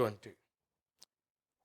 20।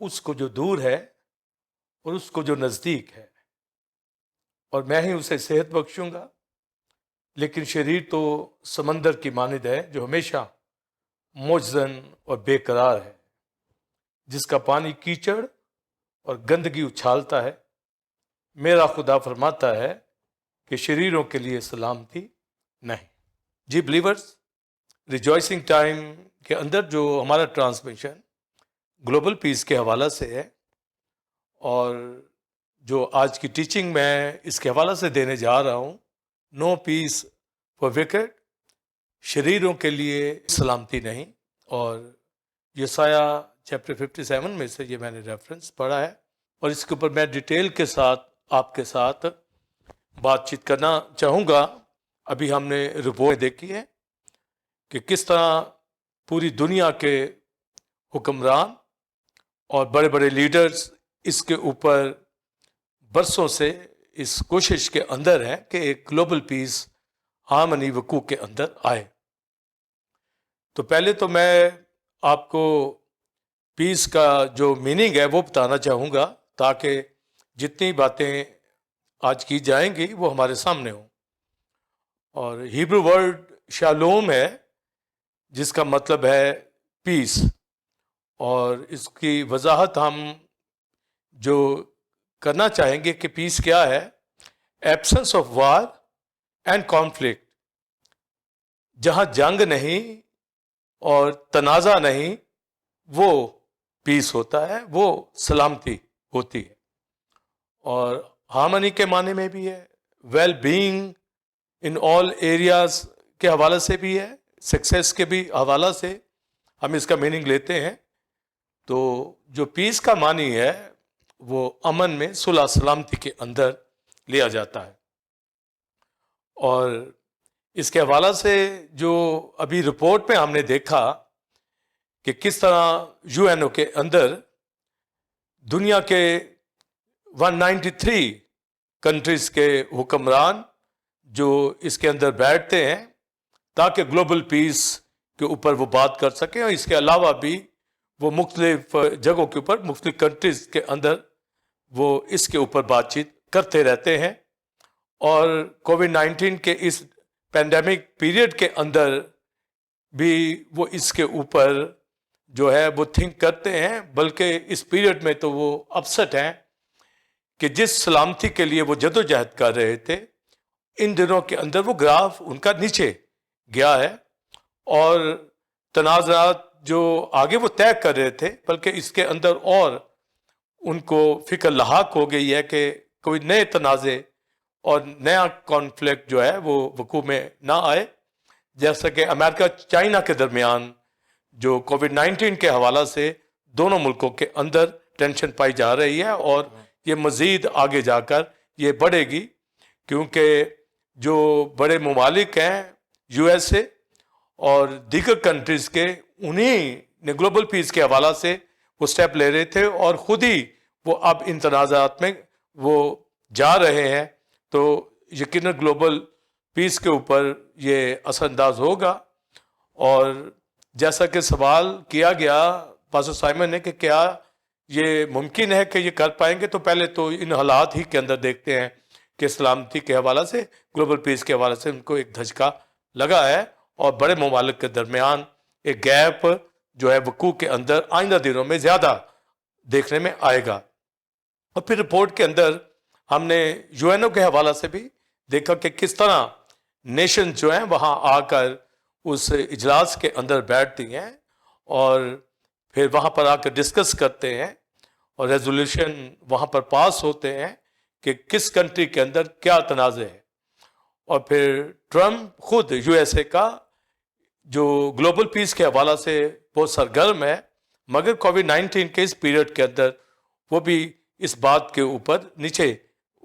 اس کو جو دور ہے اور اس کو جو نزدیک ہے، اور میں ہی اسے صحت بخشوں گا۔ لیکن شریر تو سمندر کی مانند ہے جو ہمیشہ مجزن اور بے قرار ہے، جس کا پانی کیچڑ اور گندگی اچھالتا ہے۔ میرا خدا فرماتا ہے کہ شریروں کے لیے سلامتی نہیں۔ جی بلیورز، ریجوائسنگ ٹائم کے اندر جو ہمارا ٹرانسمیشن گلوبل پیس کے حوالہ سے ہے، اور جو آج کی ٹیچنگ میں اس کے حوالہ سے دینے جا رہا ہوں، نو پیس فار وکڈ، شریروں کے لیے سلامتی نہیں، اور یسایہ چیپٹر 57 میں سے یہ میں نے ریفرنس پڑھا ہے، اور اس کے اوپر میں ڈیٹیل کے ساتھ آپ کے ساتھ بات چیت کرنا چاہوں گا۔ ابھی ہم نے رپورٹ دیکھی ہے کہ کس طرح پوری دنیا کے حکمران اور بڑے بڑے لیڈرز اس کے اوپر برسوں سے اس کوشش کے اندر ہیں کہ ایک گلوبل پیس ہارمنی وقوع کے اندر آئے۔ تو پہلے تو میں آپ کو پیس کا جو میننگ ہے وہ بتانا چاہوں گا، تاکہ جتنی باتیں آج کی جائیں گی وہ ہمارے سامنے ہوں۔ اور ہیبرو ورڈ شالوم ہے، جس کا مطلب ہے پیس، اور اس کی وضاحت ہم جو کرنا چاہیں گے کہ پیس کیا ہے۔ Absence of war and conflict, جہاں جنگ نہیں اور تنازع نہیں، وہ پیس ہوتا ہے، وہ سلامتی ہوتی ہے۔ اور ہارمنی کے معنی میں بھی ہے، well being in all areas کے حوالے سے بھی ہے، سکسیس کے بھی حوالہ سے ہم اس کا میننگ لیتے ہیں۔ تو جو پیس کا معنی ہے وہ امن میں، صلح سلامتی کے اندر لیا جاتا ہے۔ اور اس کے حوالہ سے جو ابھی رپورٹ میں ہم نے دیکھا کہ کس طرح یو این او کے اندر دنیا کے 193 کنٹریز کے حکمران جو اس کے اندر بیٹھتے ہیں تاکہ گلوبل پیس کے اوپر وہ بات کر سکیں، اور اس کے علاوہ بھی وہ مختلف جگہوں کے اوپر، مختلف کنٹریز کے اندر وہ اس کے اوپر بات چیت کرتے رہتے ہیں۔ اور کووڈ 19 کے اس پینڈیمک پیریڈ کے اندر بھی وہ اس کے اوپر جو ہے وہ تھنک کرتے ہیں، بلکہ اس پیریڈ میں تو وہ اپسٹ ہیں کہ جس سلامتی کے لیے وہ جدوجہد کر رہے تھے، ان دنوں کے اندر وہ گراف ان کا نیچے گیا ہے، اور تنازعات جو آگے وہ طے کر رہے تھے، بلکہ اس کے اندر اور ان کو فکر لاحق ہو گئی ہے کہ کوئی نئے تنازع اور نیا کانفلکٹ جو ہے وہ وقوع میں نہ آئے۔ جیسا کہ امریکہ چائنا کے درمیان جو کووڈ 19 کے حوالہ سے دونوں ملکوں کے اندر ٹینشن پائی جا رہی ہے، اور یہ مزید آگے جا کر یہ بڑھے گی، کیونکہ جو بڑے ممالک ہیں یو ایس اے اور دیگر کنٹریز کے، انہی نے گلوبل پیس کے حوالہ سے وہ سٹیپ لے رہے تھے، اور خود ہی وہ اب ان تنازعات میں وہ جا رہے ہیں۔ تو یقیناً گلوبل پیس کے اوپر یہ اثر انداز ہوگا۔ اور جیسا کہ سوال کیا گیا پاسٹر سائمن نے کہ کیا یہ ممکن ہے کہ یہ کر پائیں گے، تو پہلے تو ان حالات ہی کے اندر دیکھتے ہیں کہ سلامتی کے حوالہ سے، گلوبل پیس کے حوالے سے ان کو ایک دھچکا لگا ہے، اور بڑے ممالک کے درمیان ایک گیپ جو ہے وقوع کے اندر آئندہ دنوں میں زیادہ دیکھنے میں آئے گا۔ اور پھر رپورٹ کے اندر ہم نے یو این او کے حوالہ سے بھی دیکھا کہ کس طرح نیشن جو ہیں وہاں آ کر اس اجلاس کے اندر بیٹھتی ہیں، اور پھر وہاں پر آ کر ڈسکس کرتے ہیں، اور ریزولوشن وہاں پر پاس ہوتے ہیں کہ کس کنٹری کے اندر کیا تنازع ہے۔ اور پھر ٹرمپ خود یو ایس اے کا جو گلوبل پیس کے حوالہ سے بہت سرگرم ہے، مگر کووڈ 19 کے اس پیریڈ کے اندر وہ بھی اس بات کے اوپر نیچے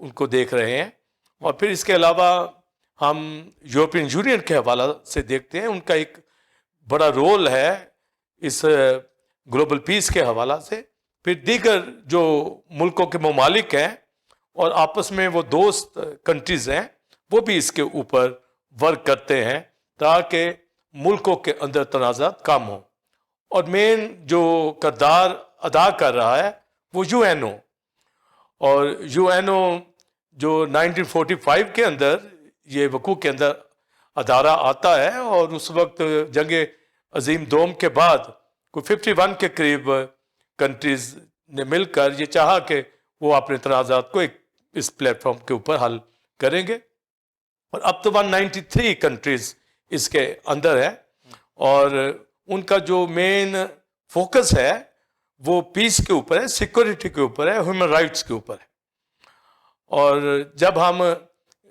ان کو دیکھ رہے ہیں۔ اور پھر اس کے علاوہ ہم یورپین یونین کے حوالہ سے دیکھتے ہیں، ان کا ایک بڑا رول ہے اس گلوبل پیس کے حوالہ سے۔ پھر دیگر جو ملکوں کے ممالک ہیں اور آپس میں وہ دوست کنٹریز ہیں، وہ بھی اس کے اوپر ورک کرتے ہیں تاکہ ملکوں کے اندر تنازعات کم ہوں۔ اور مین جو کردار ادا کر رہا ہے وہ یو این او، اور یو این او جو 1945 کے اندر یہ وقوع کے اندر ادارہ آتا ہے، اور اس وقت جنگ عظیم دوم کے بعد کوئی 51 کے قریب کنٹریز نے مل کر یہ چاہا کہ وہ اپنے تنازعات کو اس پلیٹ فارم کے اوپر حل کریں گے، اور اب تو 193 کنٹریز اس کے اندر ہے، اور ان کا جو مین فوکس ہے وہ پیس کے اوپر ہے، سیکورٹی کے اوپر ہے، ہیومن رائٹس کے اوپر ہے۔ اور جب ہم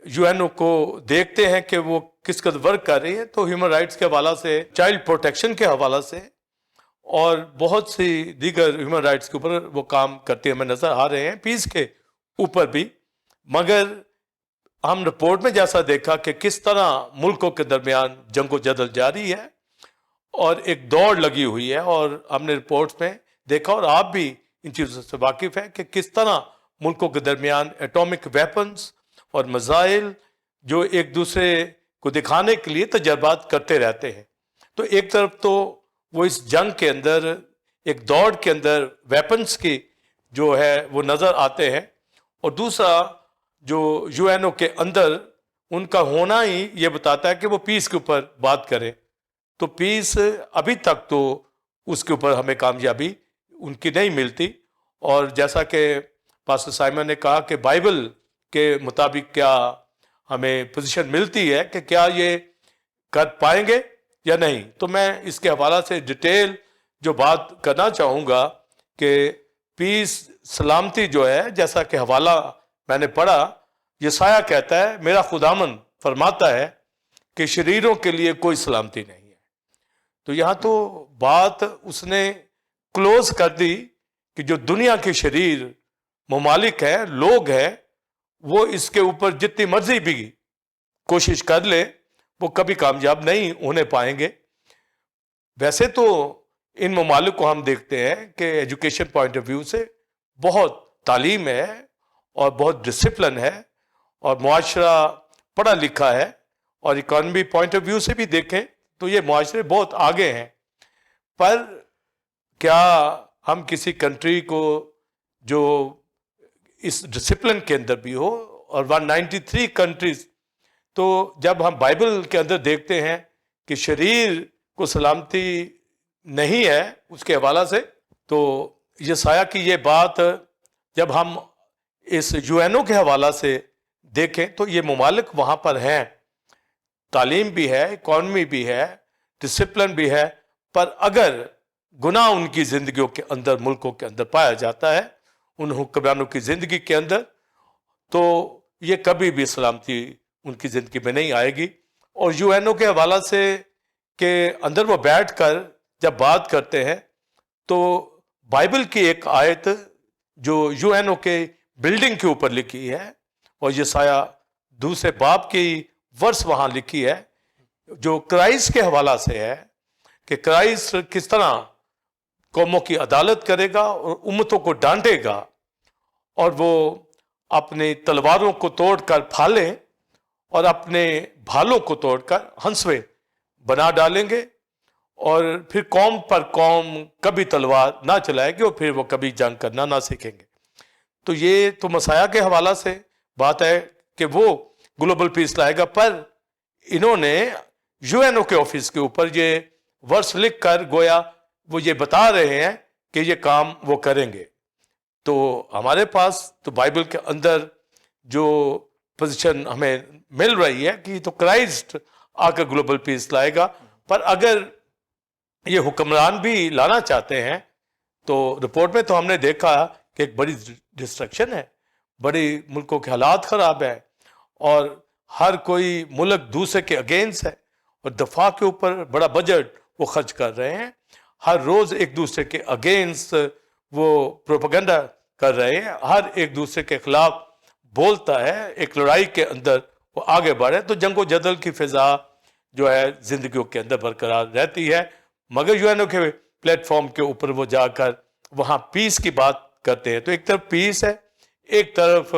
یو این او کو دیکھتے ہیں کہ وہ کس قدر ورک کر رہی ہے، تو ہیومن رائٹس کے حوالہ سے، چائلڈ پروٹیکشن کے حوالہ سے، اور بہت سی دیگر ہیومن رائٹس کے اوپر وہ کام کرتے ہمیں نظر آ رہے ہیں، پیس کے اوپر بھی۔ مگر ہم رپورٹ میں جیسا دیکھا کہ کس طرح ملکوں کے درمیان جنگ و جدل جاری ہے اور ایک دوڑ لگی ہوئی ہے، اور ہم نے رپورٹس میں دیکھا، اور آپ بھی ان چیزوں سے واقف ہیں، کہ کس طرح ملکوں کے درمیان ایٹامک ویپنز اور میزائل جو ایک دوسرے کو دکھانے کے لیے تجربات کرتے رہتے ہیں۔ تو ایک طرف تو وہ اس جنگ کے اندر، ایک دوڑ کے اندر ویپنز کی جو ہے وہ نظر آتے ہیں، اور دوسرا جو یو این او کے اندر ان کا ہونا ہی یہ بتاتا ہے کہ وہ پیس کے اوپر بات کریں۔ تو پیس ابھی تک تو اس کے اوپر ہمیں کامیابی ان کی نہیں ملتی، اور جیسا کہ پاسٹر سائمن نے کہا کہ بائبل کے مطابق کیا ہمیں پوزیشن ملتی ہے کہ کیا یہ کر پائیں گے یا نہیں، تو میں اس کے حوالہ سے ڈیٹیل جو بات کرنا چاہوں گا کہ پیس، سلامتی جو ہے، جیسا کہ حوالہ میں نے پڑھا، یسایہ کہتا ہے میرا خداوند فرماتا ہے کہ شریروں کے لیے کوئی سلامتی نہیں ہے۔ تو یہاں تو بات اس نے کلوز کر دی کہ جو دنیا کے شریر ممالک ہیں، لوگ ہیں، وہ اس کے اوپر جتنی مرضی بھی کوشش کر لے وہ کبھی کامیاب نہیں ہونے پائیں گے۔ ویسے تو ان ممالک کو ہم دیکھتے ہیں کہ ایجوکیشن پوائنٹ آف ویو سے بہت تعلیم ہے اور بہت ڈسپلن ہے، اور معاشرہ پڑھا لکھا ہے، اور اکانومی پوائنٹ آف ویو سے بھی دیکھیں تو یہ معاشرے بہت آگے ہیں۔ پر کیا ہم کسی کنٹری کو جو اس ڈسپلن کے اندر بھی ہو، اور 193 کنٹریز، تو جب ہم بائبل کے اندر دیکھتے ہیں کہ شریر کو سلامتی نہیں ہے اس کے حوالہ سے، تو یسایہ کی یہ بات جب ہم اس یو این او کے حوالہ سے دیکھیں تو یہ ممالک وہاں پر ہیں، تعلیم بھی ہے، اکانومی بھی ہے، ڈسپلن بھی ہے، پر اگر گناہ ان کی زندگیوں کے اندر، ملکوں کے اندر پایا جاتا ہے، ان حکمرانوں کی زندگی کے اندر، تو یہ کبھی بھی سلامتی ان کی زندگی میں نہیں آئے گی۔ اور یو این او کے حوالہ سے کہ اندر وہ بیٹھ کر جب بات کرتے ہیں تو بائبل کی ایک آیت جو یو این او کے بلڈنگ کے اوپر لکھی ہے، اور یسایہ دوسرے باب کی ورس وہاں لکھی ہے، جو کرائسٹ کے حوالہ سے ہے کہ کرائسٹ کس طرح قوموں کی عدالت کرے گا اور امتوں کو ڈانٹے گا، اور وہ اپنی تلواروں کو توڑ کر پھالیں اور اپنے بھالوں کو توڑ کر ہنسوے بنا ڈالیں گے، اور پھر قوم پر قوم کبھی تلوار نہ چلائے گی، اور پھر وہ کبھی جنگ کرنا نہ سیکھیں گے۔ تو یہ تو مسیح کے حوالہ سے بات ہے کہ وہ گلوبل پیس لائے گا، پر انہوں نے یو این او کے آفس کے اوپر یہ ورس لکھ کر گویا وہ یہ بتا رہے ہیں کہ یہ کام وہ کریں گے۔ تو ہمارے پاس تو بائبل کے اندر جو پوزیشن ہمیں مل رہی ہے کہ تو کرائسٹ آ کر گلوبل پیس لائے گا، پر اگر یہ حکمران بھی لانا چاہتے ہیں تو رپورٹ میں تو ہم نے دیکھا کہ ایک بڑی ڈسٹرکشن ہے، بڑی ملکوں کے حالات خراب ہے، اور ہر کوئی ملک دوسرے کے اگینسٹ ہے، اور دفاع کے اوپر بڑا بجٹ وہ خرچ کر رہے ہیں، ہر روز ایک دوسرے کے اگینسٹ وہ پروپیگنڈا کر رہے ہیں، ہر ایک دوسرے کے خلاف بولتا ہے، ایک لڑائی کے اندر وہ آگے بڑھے، تو جنگ و جدل کی فضا جو ہے زندگیوں کے اندر برقرار رہتی ہے۔ مگر یو این او کے پلیٹ فارم کے اوپر وہ جا کر وہاں پیس کی بات کرتے ہیں، تو ایک طرف پیس ہے، ایک طرف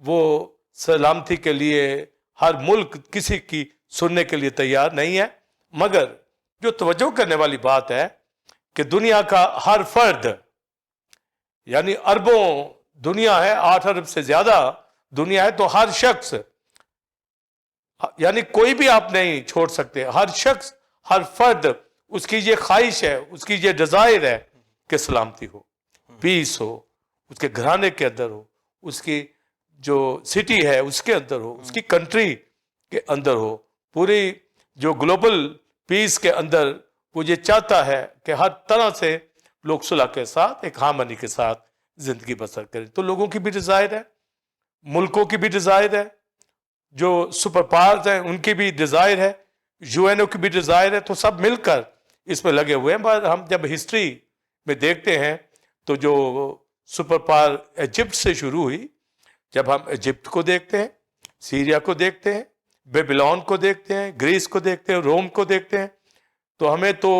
وہ سلامتی کے لیے ہر ملک کسی کی سننے کے لیے تیار نہیں ہے۔ مگر جو توجہ کرنے والی بات ہے کہ دنیا کا ہر فرد یعنی اربوں دنیا ہے، 8 ارب سے زیادہ دنیا ہے، تو ہر شخص، یعنی کوئی بھی آپ نہیں چھوڑ سکتے، ہر شخص، ہر فرد، اس کی یہ خواہش ہے، اس کی یہ ڈیزائر ہے کہ سلامتی ہو، پیس ہو، اس کے گھرانے کے اندر ہو، اس کی جو سٹی ہے اس کے اندر ہو، اس کی کنٹری کے اندر ہو، پوری جو گلوبل پیس کے اندر وہ یہ چاہتا ہے کہ ہر طرح سے لوگ صلح کے ساتھ، ایک ہارمنی کے ساتھ زندگی بسر کریں۔ تو لوگوں کی بھی ڈیزائر ہے، ملکوں کی بھی ڈیزائر ہے، جو سپر پاورز ہیں ان کی بھی ڈیزائر ہے، یو این او کی بھی ڈیزائر ہے، تو سب مل کر اس میں لگے ہوئے ہیں۔ پر ہم جب ہسٹری میں دیکھتے ہیں تو جو سپر پاور ایجپٹ سے شروع ہوئی، جب ہم ایجپٹ کو دیکھتے ہیں، سیریا کو دیکھتے ہیں، بیبلون کو دیکھتے ہیں، گریس کو دیکھتے ہیں، روم کو دیکھتے ہیں، تو ہمیں تو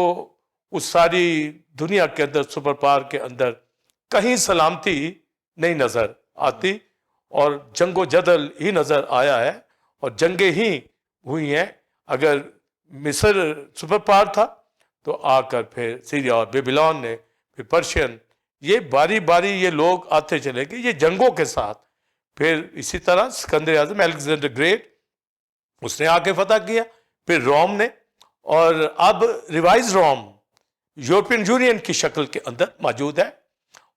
اس ساری دنیا کے اندر، سپر پاور کے اندر کہیں سلامتی نہیں نظر آتی، اور جنگ و جدل ہی نظر آیا ہے، اور جنگیں ہی ہوئی ہیں۔ اگر مصر سپر پاور تھا تو آ کر پھر سیریا اور بیبلون نے، پھر پرشین، یہ باری باری یہ لوگ آتے چلے گئے یہ جنگوں کے ساتھ۔ پھر اسی طرح سکندر اعظم، الیگزینڈر گریٹ، اس نے آ کے فتح کیا، پھر روم نے، اور اب ریوائز روم یورپین یونین کی شکل کے اندر موجود ہے۔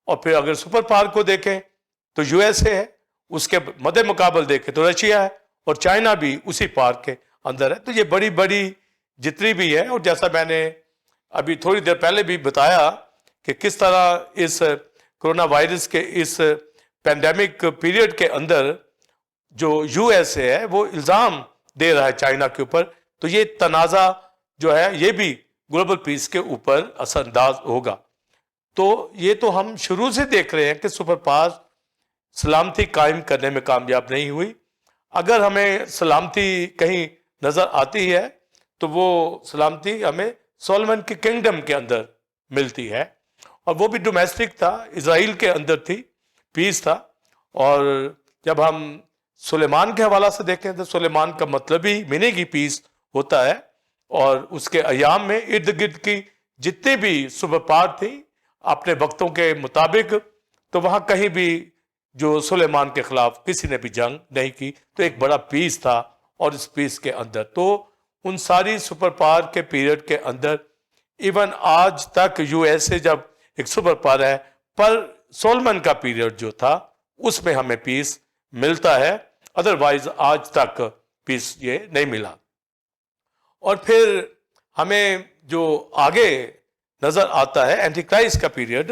اور پھر اگر سپر پاور کو دیکھیں تو یو ایس اے ہے، اس کے مد مقابل دیکھیں تو رشیا ہے، اور چائنا بھی اسی پار کے اندر ہے۔ تو یہ بڑی بڑی جتنی بھی ہے، اور جیسا میں نے ابھی تھوڑی دیر پہلے بھی بتایا کہ کس طرح اس کرونا وائرس کے اس پینڈیمک پیریڈ کے اندر جو یو ایس اے ہے وہ الزام دے رہا ہے چائنا کے اوپر، تو یہ تنازع جو ہے یہ بھی گلوبل پیس کے اوپر اثر انداز ہوگا۔ تو یہ تو ہم شروع سے دیکھ رہے ہیں کہ سپر پاور سلامتی قائم کرنے میں کامیاب نہیں ہوئی۔ اگر ہمیں سلامتی کہیں نظر آتی ہے تو وہ سلامتی ہمیں سولمن کی کنگڈم کے اندر ملتی ہے، اور وہ بھی ڈومیسٹک تھا، اسرائیل کے اندر تھی، پیس تھا۔ اور جب ہم سلیمان کے حوالہ سے دیکھیں تو سلیمان کا مطلب ہی میننگ ہی پیس ہوتا ہے، اور اس کے ایام میں ارد گرد کی جتنے بھی سپر پاور تھیں اپنے وقتوں کے مطابق، تو وہاں کہیں بھی جو سلیمان کے خلاف کسی نے بھی جنگ نہیں کی، تو ایک بڑا پیس تھا۔ اور اس پیس کے اندر تو ان ساری سپر پاور کے پیریڈ کے اندر، ایون آج تک یو ایس اے جب ایک سپر پاور ہے، پر سولمن کا پیریڈ جو تھا اس میں ہمیں پیس ملتا ہے، ادروائز آج تک پیس یہ نہیں ملا۔ اور پھر ہمیں جو آگے نظر آتا ہے اینٹی کرائسٹ کا پیریڈ،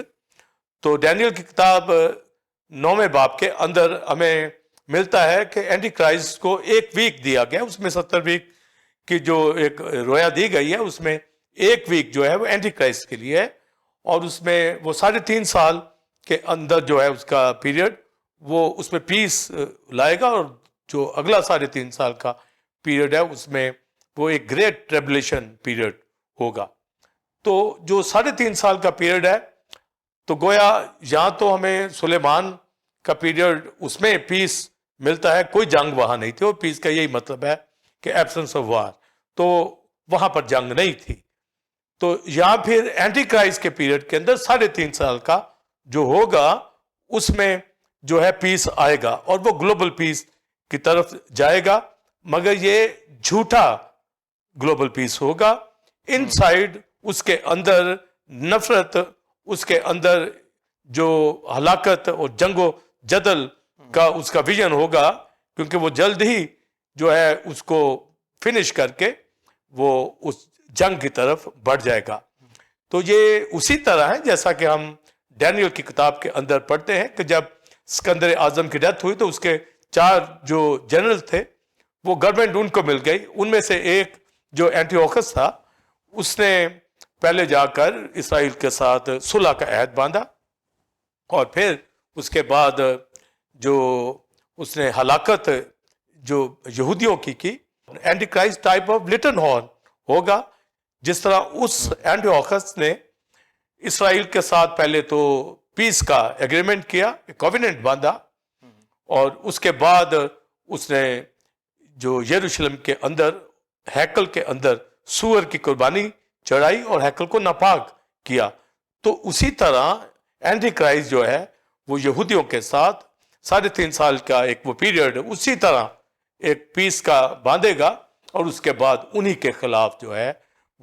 تو ڈینیل کی کتاب 9ویں باب کے اندر ہمیں ملتا ہے کہ اینٹی کرائسٹ کو 1 ویک دیا گیا، اس میں 70 ویک کی جو ایک رویا دی گئی ہے، اس میں 1 ویک جو ہے وہ اینٹی کرائسٹ کے لیے ہے، اور اس میں وہ 3.5 سال کے اندر جو ہے اس کا پیریڈ، وہ اس میں پیس لائے گا، اور جو اگلا 3.5 سال کا پیریڈ ہے اس میں وہ ایک گریٹ ٹریبلیشن پیریڈ ہوگا۔ تو جو 3.5 سال کا پیریڈ ہے، تو گویا یہاں تو ہمیں سلیمان کا پیریڈ، اس میں پیس ملتا ہے، کوئی جنگ وہاں نہیں تھی، اور پیس کا یہی مطلب ہے کہ ایبسنس آف وار، تو وہاں پر جنگ نہیں تھی۔ تو یہاں پھر اینٹی کرائسٹ کے پیریڈ کے اندر 3.5 سال کا جو ہوگا، اس میں جو ہے پیس آئے گا، اور وہ گلوبل پیس کی طرف جائے گا، مگر یہ جھوٹا گلوبل پیس ہوگا۔ ان سائڈ اس کے اندر نفرت، اس کے اندر جو ہلاکت اور جنگ و جدل کا اس کا ویژن ہوگا، کیونکہ وہ جلد ہی جو ہے اس کو فنش کر کے وہ اس جنگ کی طرف بڑھ جائے گا۔ تو یہ اسی طرح ہے جیسا کہ ہم ڈینیل کی کتاب کے اندر پڑھتے ہیں کہ جب سکندر اعظم کی ڈیتھ ہوئی تو اس کے 4 جو جنرل تھے وہ گورنمنٹ ان کو مل گئی، ان میں سے ایک جو اینٹی اوکس تھا، اس نے پہلے جا کر اسرائیل کے ساتھ صلح کا عہد باندھا، اور پھر اس کے بعد جو اس نے ہلاکت جو یہودیوں کی antichrist type of little horn ہوگا، جس طرح اس اینٹی اوکس نے اسرائیل کے ساتھ پہلے تو پیس کا ایگریمنٹ کیا، کووننٹ باندھا، اور اس کے بعد اس نے جو یروشلم کے اندر ہیکل کے اندر سور کی قربانی چڑھائی اور ہیکل کو ناپاک کیا۔ تو اسی طرح اینٹی کرائسٹ جو ہے وہ یہودیوں کے ساتھ 3.5 سال کا ایک وہ پیریڈ اسی طرح ایک پیس کا باندھے گا اور اس کے بعد انہی کے خلاف جو ہے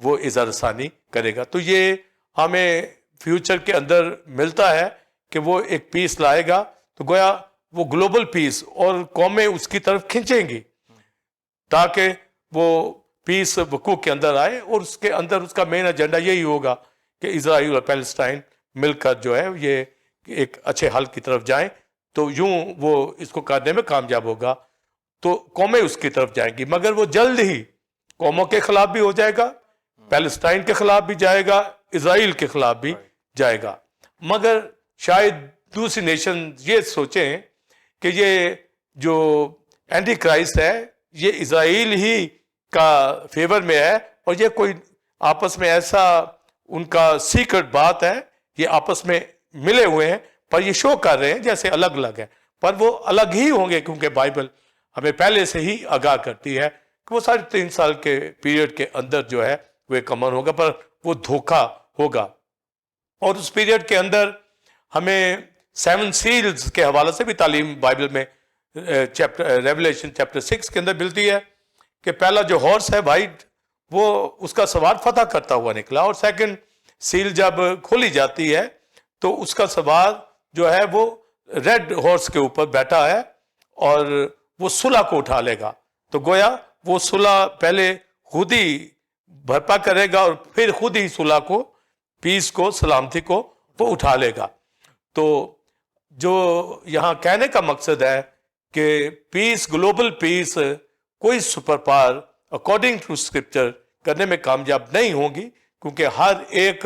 وہ اظہار ثانی کرے گا. تو یہ ہمیں فیوچر کے اندر ملتا ہے کہ وہ ایک پیس لائے گا, تو گویا وہ گلوبل پیس اور قومیں اس کی طرف کھینچیں گی تاکہ وہ پیس وقوع کے اندر آئے, اور اس کے اندر اس کا مین ایجنڈا یہی ہوگا کہ اسرائیل اور پیلسٹائن مل کر جو ہے یہ ایک اچھے حل کی طرف جائیں. تو یوں وہ اس کو کرنے میں کامیاب ہوگا, تو قومیں اس کی طرف جائیں گی, مگر وہ جلد ہی قوموں کے خلاف بھی ہو جائے گا, پیلسٹائن کے خلاف بھی جائے گا, اسرائیل کے خلاف بھی جائے گا. مگر شاید دوسری نیشن یہ سوچیں کہ یہ جو اینٹی کرائسٹ ہے یہ اسرائیل ہی کا فیور میں ہے, اور یہ کوئی آپس میں ایسا ان کا سیکرٹ بات ہے, یہ آپس میں ملے ہوئے ہیں پر یہ شو کر رہے ہیں جیسے الگ الگ ہیں, پر وہ الگ ہی ہوں گے کیونکہ بائبل ہمیں پہلے سے ہی آگاہ کرتی ہے کہ وہ 3.5 سال کے پیریڈ کے اندر جو ہے وہ ایک امن ہوگا, پر وہ دھوکہ ہوگا. اور اس پیریڈ کے اندر ہمیں 7 سیلز کے حوالے سے بھی تعلیم بائبل میں ریولیشن چیپٹر 6 کے اندر ملتی ہے کہ پہلا جو ہارس ہے وائٹ وہ اس کا سوار فتح کرتا ہوا نکلا, اور سیکنڈ سیل جب کھولی جاتی ہے تو اس کا سوار جو ہے وہ ریڈ ہارس کے اوپر بیٹھا ہے اور وہ صلح کو اٹھا لے گا. تو گویا وہ صلح پہلے خود ہی بھرپا کرے گا اور پھر خود ہی صلح کو, پیس کو, سلامتی کو وہ اٹھا لے گا. تو جو یہاں کہنے کا مقصد ہے کہ پیس, گلوبل پیس کوئی superpower according to scripture کرنے میں کامیاب نہیں ہوگی, کیونکہ ہر ایک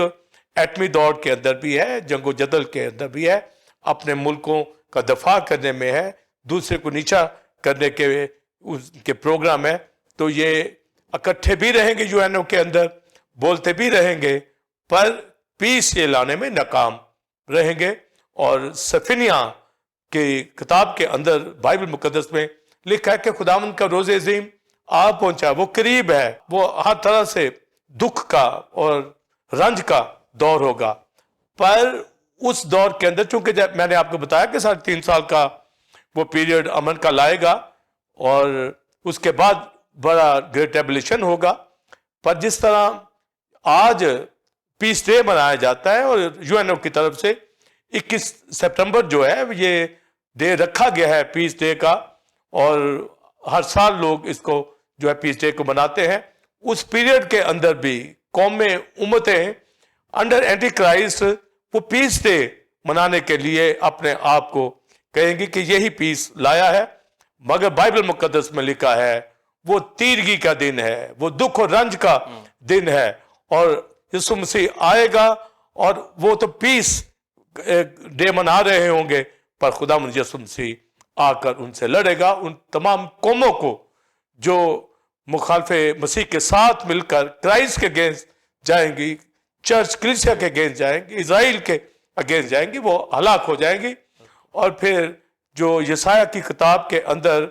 ایٹمی دوڑ کے اندر بھی ہے, جنگ و جدل کے اندر بھی ہے, اپنے ملکوں کا دفاع کرنے میں ہے, دوسرے کو نیچا کرنے کے پروگرام ہے. تو یہ اکٹھے بھی رہیں گے یو این او کے اندر, بولتے بھی رہیں گے, پر پیس یہ لانے میں ناکام رہیں گے. اور سفینیا کی کتاب کے اندر بائبل مقدس میں لکھا ہے کہ خداوند کا روز عظیم آ پہنچا, وہ قریب ہے, وہ ہر طرح سے دکھ کا اور رنج کا دور ہوگا. پر اس دور کے اندر چونکہ جب میں نے آپ کو بتایا کہ 3.5 سال کا وہ پیریڈ امن کا لائے گا اور اس کے بعد بڑا گریٹ ایبلیشن ہوگا. پر جس طرح آج پیس ڈے منایا جاتا ہے اور یو این او کی طرف سے 21 سپٹمبر جو ہے یہ ڈے رکھا گیا ہے پیس ڈے کا, اور ہر سال لوگ اس کو جو ہے پیس ڈے کو مناتے ہیں, اس پیریڈ کے اندر بھی قومیں, امتیں انڈر اینٹی کرائسٹ وہ پیس ڈے منانے کے لیے اپنے آپ کو کہیں گی کہ یہی پیس لایا ہے. مگر بائبل مقدس میں لکھا ہے وہ تیرگی کا دن ہے, وہ دکھ اور رنج کا دن ہے, اور یسوع مسیح آئے گا اور وہ تو پیس ڈے منا رہے ہوں گے, پر خداوند یسوع مسیح آ کر ان سے لڑے گا, ان تمام قوموں کو جو مخالف مسیح کے ساتھ مل کر کرائسٹ کے اگینسٹ جائیں گی, چرچ کلیسیا کے اگینسٹ جائیں گی, اسرائیل کے اگینسٹ جائیں گی, وہ ہلاک ہو جائیں گی. اور پھر جو یسایہ کی کتاب کے اندر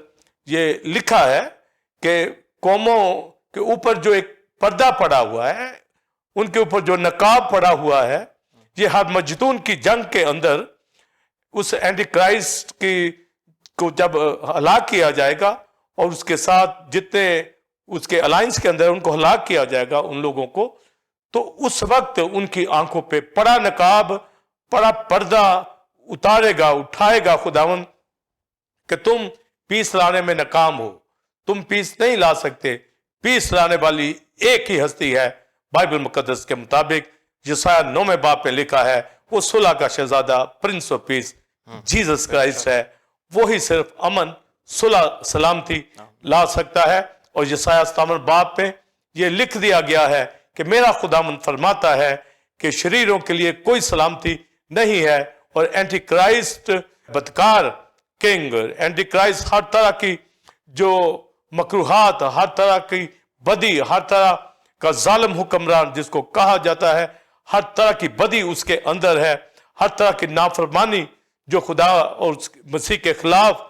یہ لکھا ہے کہ قوموں کے اوپر جو ایک پردہ پڑا ہوا ہے, ان کے اوپر جو نقاب پڑا ہوا ہے, یہ ہر مجدون کی جنگ کے اندر اس اینٹی کرائسٹ کو جب ہلاک کیا جائے گا اور اس کے ساتھ جتنے اس کے الائنس کے اندر ان کو ہلاک کیا جائے گا ان لوگوں کو, تو اس وقت ان کی آنکھوں پہ پڑا نقاب, پڑا پردہ اتارے گا, اٹھائے گا خداوند کہ تم پیس لانے میں ناکام ہو, تم پیس نہیں لا سکتے. پیس لانے والی ایک ہی ہستی ہے. بائبل مقدس کے مطابق یسایہ 9 باب میں لکھا ہے وہ صلح کا شہزادہ, prince of peace, Jesus Christ ہے. وہی صرف امن, صلح, سلامتی لا سکتا ہے. اور یسایہ 57 باب میں یہ لکھ دیا گیا ہے کہ میرا خداوند فرماتا ہے کہ شریروں کے لیے کوئی سلامتی نہیں ہے, اور اینٹی کرائسٹ بدکار کنگ, اینٹی کرائسٹ ہر طرح کی جو مکروہات, ہر طرح کی بدی, ہر طرح کا ظالم حکمران جس کو کہا جاتا ہے, ہر طرح کی بدی اس کے اندر ہے, ہر طرح کی نافرمانی جو خدا اور مسیح کے خلاف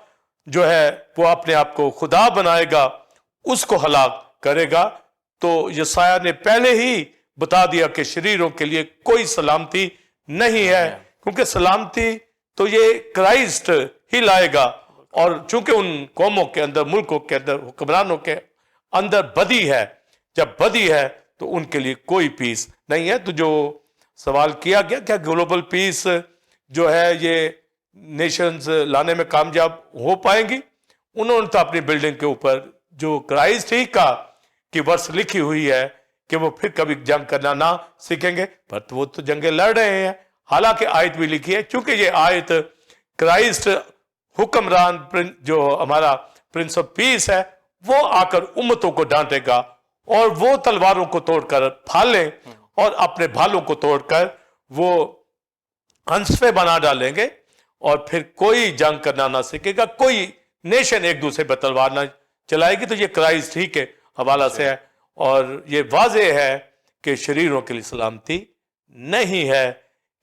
جو ہے وہ اپنے آپ کو خدا بنائے گا, اس کو ہلاک کرے گا. تو یسایہ نے پہلے ہی بتا دیا کہ شریروں کے لیے کوئی سلامتی نہیں ہے, کیونکہ سلامتی تو یہ کرائسٹ ہی لائے گا، اور چونکہ ان قوموں کے اندر، ملکوں کے اندر، حکمرانوں کے اندر بدی ہے، جب بدی ہے تو ان کے لیے کوئی پیس نہیں ہے۔ تو جو سوال کیا گیا کیا گلوبل پیس جو ہے یہ نیشنز لانے میں کامیاب ہو پائیں گی؟ انہوں نے تو اپنی بلڈنگ کے اوپر جو کرائسٹ ہی کا کی ورس لکھی ہوئی ہے کہ وہ پھر کبھی جنگ کرنا نہ سیکھیں گے، پر وہ تو جنگیں لڑ رہے ہیں۔ حالانکہ آیت بھی لکھی ہے، چونکہ یہ آیت کرائسٹ حکمران جو ہمارا پرنس آف پیس ہے، وہ آ کر امتوں کو ڈانٹے گا، اور وہ تلواروں کو توڑ کر پھالیں اور اپنے بھالوں کو توڑ کر وہ ہنسفے بنا ڈالیں گے، اور پھر کوئی جنگ کرنا نہ سیکھے گا، کوئی نیشن ایک دوسرے پر تلوار نہ چلائے گی۔ تو یہ کرائسٹ ہی کے حوالہ سے ہے، اور یہ واضح ہے کہ شریروں کے لیے سلامتی نہیں ہے،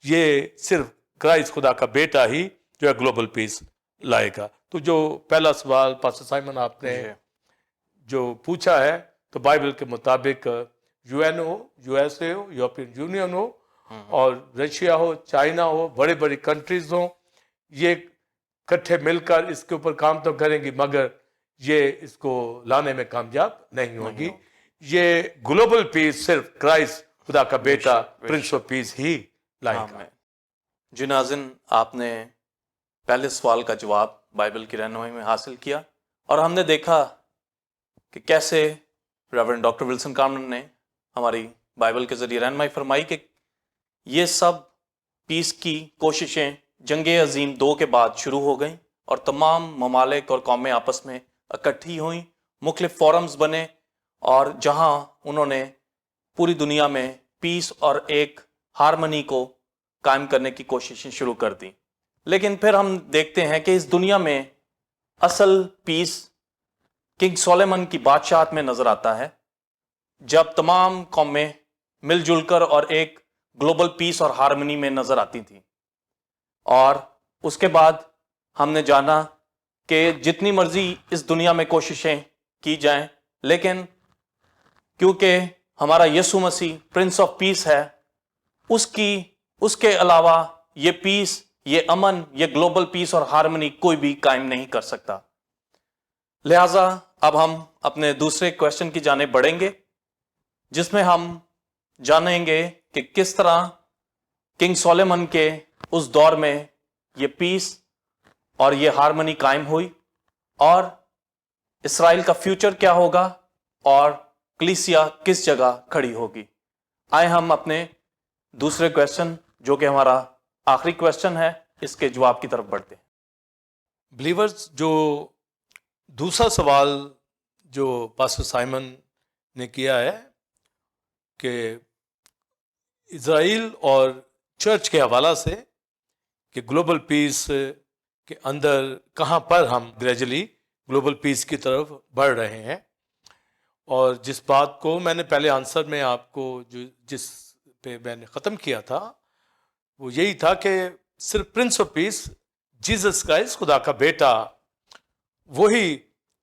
یہ صرف کرائسٹ خدا کا بیٹا ہی جو ہے گلوبل پیس لائے گا۔ تو جو پہلا سوال پاسٹر سائمن آپ نے جو پوچھا ہے، تو بائبل کے مطابق یو این ہو، یو ایس اے ہو، یورپین یونین ہو، اور رشیا ہو، چائنا ہو، بڑے بڑی کنٹریز ہوں، یہ کٹھے مل کر اس کے اوپر کام تو کریں گی، مگر یہ اس کو لانے میں کامیاب نہیں ہوگی۔ یہ گلوبل پیس صرف کرائسٹ خدا کا بیٹا پرنس آف پیس ہی لائے گا۔ جی ناظرین، آپ نے پہلے سوال کا جواب بائبل کی رہنمائی میں حاصل کیا، اور ہم نے دیکھا کہ کیسے ریورنڈ ڈاکٹر ولسن کارمن نے ہماری بائبل کے ذریعے رہنمائی فرمائی کہ یہ سب پیس کی کوششیں جنگ عظیم 2 کے بعد شروع ہو گئیں، اور تمام ممالک اور قومیں آپس میں اکٹھی ہوئیں، مختلف فورمز بنے، اور جہاں انہوں نے پوری دنیا میں پیس اور ایک ہارمنی کو قائم کرنے کی کوششیں شروع کر دیں۔ لیکن پھر ہم دیکھتے ہیں کہ اس دنیا میں اصل پیس کنگ سولیمن کی بادشاہت میں نظر آتا ہے، جب تمام قومیں مل جل کر اور ایک گلوبل پیس اور ہارمنی میں نظر آتی تھیں۔ اور اس کے بعد ہم نے جانا کہ جتنی مرضی اس دنیا میں کوششیں کی جائیں، لیکن کیونکہ ہمارا یسوع مسیح پرنس آف پیس ہے، اس کے علاوہ یہ پیس، یہ امن، یہ گلوبل پیس اور ہارمنی کوئی بھی قائم نہیں کر سکتا۔ لہٰذا اب ہم اپنے دوسرے کویسچن کی جانب بڑھیں گے، جس میں ہم جانیں گے کہ کس طرح کنگ سولیمن کے اس دور میں یہ پیس اور یہ ہارمنی قائم ہوئی، اور اسرائیل کا فیوچر کیا ہوگا، اور کلیسیا کس جگہ کھڑی ہوگی۔ آئے ہم اپنے دوسرے کویسچن، جو کہ ہمارا آخری کویسچن ہے، اس کے جواب کی طرف بڑھتے ہیں۔ بلیورز، جو دوسرا سوال جو پاسٹر سائمن نے کیا ہے کہ اسرائیل اور چرچ کے حوالہ سے کہ گلوبل پیس کے اندر کہاں پر ہم گریجولی گلوبل پیس کی طرف بڑھ رہے ہیں، اور جس بات کو میں نے پہلے آنسر میں آپ کو جس پہ میں نے ختم کیا تھا، وہ یہی تھا کہ صرف prince of peace Jesus Christ خدا کا بیٹا وہی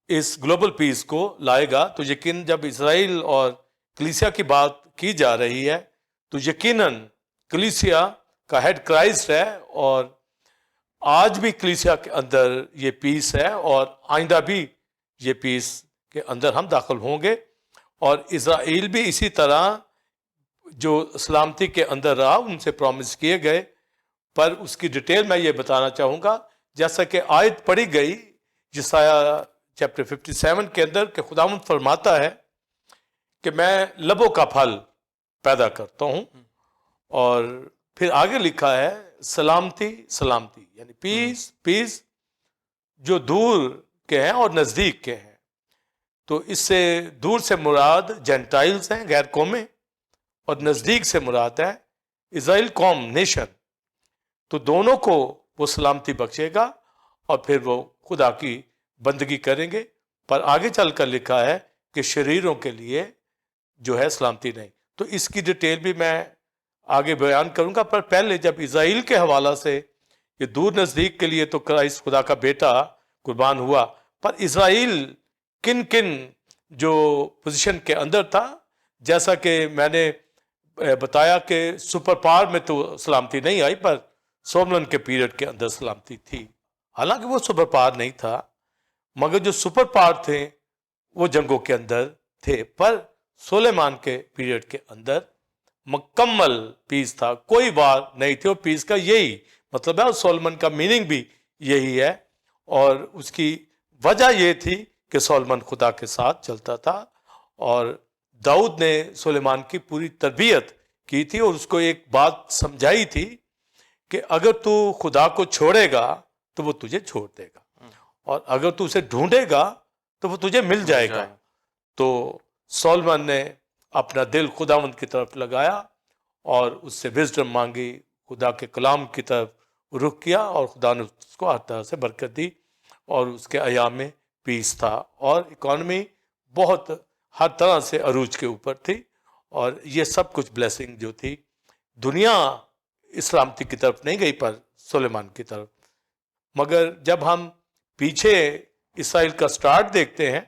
اس گلوبل پیس کو لائے گا۔ تو یقین جب اسرائیل اور کلیسیا کی بات کی جا رہی ہے تو یقیناً کلیسیا کا ہیڈ کرائسٹ ہے، اور آج بھی کلیسیا کے اندر یہ پیس ہے، اور آئندہ بھی یہ پیس کے اندر ہم داخل ہوں گے، اور اسرائیل بھی اسی طرح جو سلامتی کے اندر رہا، ان سے پرومس کیے گئے۔ پر اس کی ڈیٹیل میں یہ بتانا چاہوں گا، جیسا کہ آیت پڑھی گئی یسایہ چیپٹر 57 کے اندر، کہ خداوند فرماتا ہے کہ میں لبوں کا پھل پیدا کرتا ہوں، اور پھر آگے لکھا ہے سلامتی سلامتی، یعنی پیس پیس، جو دور کے ہیں اور نزدیک کے ہیں۔ تو اس سے دور سے مراد جینٹائلز ہیں، غیر قومیں، اور نزدیک سے مراد ہے اسرائیل قوم، نیشن۔ تو دونوں کو وہ سلامتی بخشے گا، اور پھر وہ خدا کی بندگی کریں گے۔ پر آگے چل کر لکھا ہے کہ شریروں کے لیے جو ہے سلامتی نہیں۔ تو اس کی ڈیٹیل بھی میں آگے بیان کروں گا، پر پہلے جب اسرائیل کے حوالہ سے یہ دور نزدیک کے لیے تو کرائسٹ خدا کا بیٹا قربان ہوا، پر اسرائیل کن کن جو پوزیشن کے اندر تھا، جیسا کہ میں نے بتایا کہ سپر پاور میں تو سلامتی نہیں آئی، پر سولمن کے پیریڈ کے اندر سلامتی تھی. حالانکہ وہ سپر پاور نہیں تھا، مگر جو سپر پاور تھے وہ جنگوں کے اندر تھے. پر سلیمان کے پیریڈ کے اندر مکمل پیس تھا، کوئی وار نہیں تھی. اور پیس کا یہی مطلب ہے، اور سولمن کا میننگ بھی یہی ہے. اور اس کی وجہ یہ تھی کہ سولمن خدا کے ساتھ چلتا تھا، اور داؤد نے سلیمان کی پوری تربیت کی تھی اور اس کو ایک بات سمجھائی تھی کہ اگر تو خدا کو چھوڑے گا تو وہ تجھے چھوڑ دے گا، اور اگر تو اسے ڈھونڈے گا تو وہ تجھے مل جائے گا. تو سولمن نے اپنا دل خداوند کی طرف لگایا اور اس سے وزڈم مانگی، خدا کے کلام کی طرف رخ کیا، اور خدا نے اس کو ہر طرح سے برکت دی، اور اس کے ایام میں پیس تھا، اور اکانومی بہت ہر طرح سے عروج کے اوپر تھی. اور یہ سب کچھ بلیسنگ جو تھی، دنیا اسلامتی کی طرف نہیں گئی پر سلیمان کی طرف. مگر جب ہم پیچھے اسرائیل کا سٹارٹ دیکھتے ہیں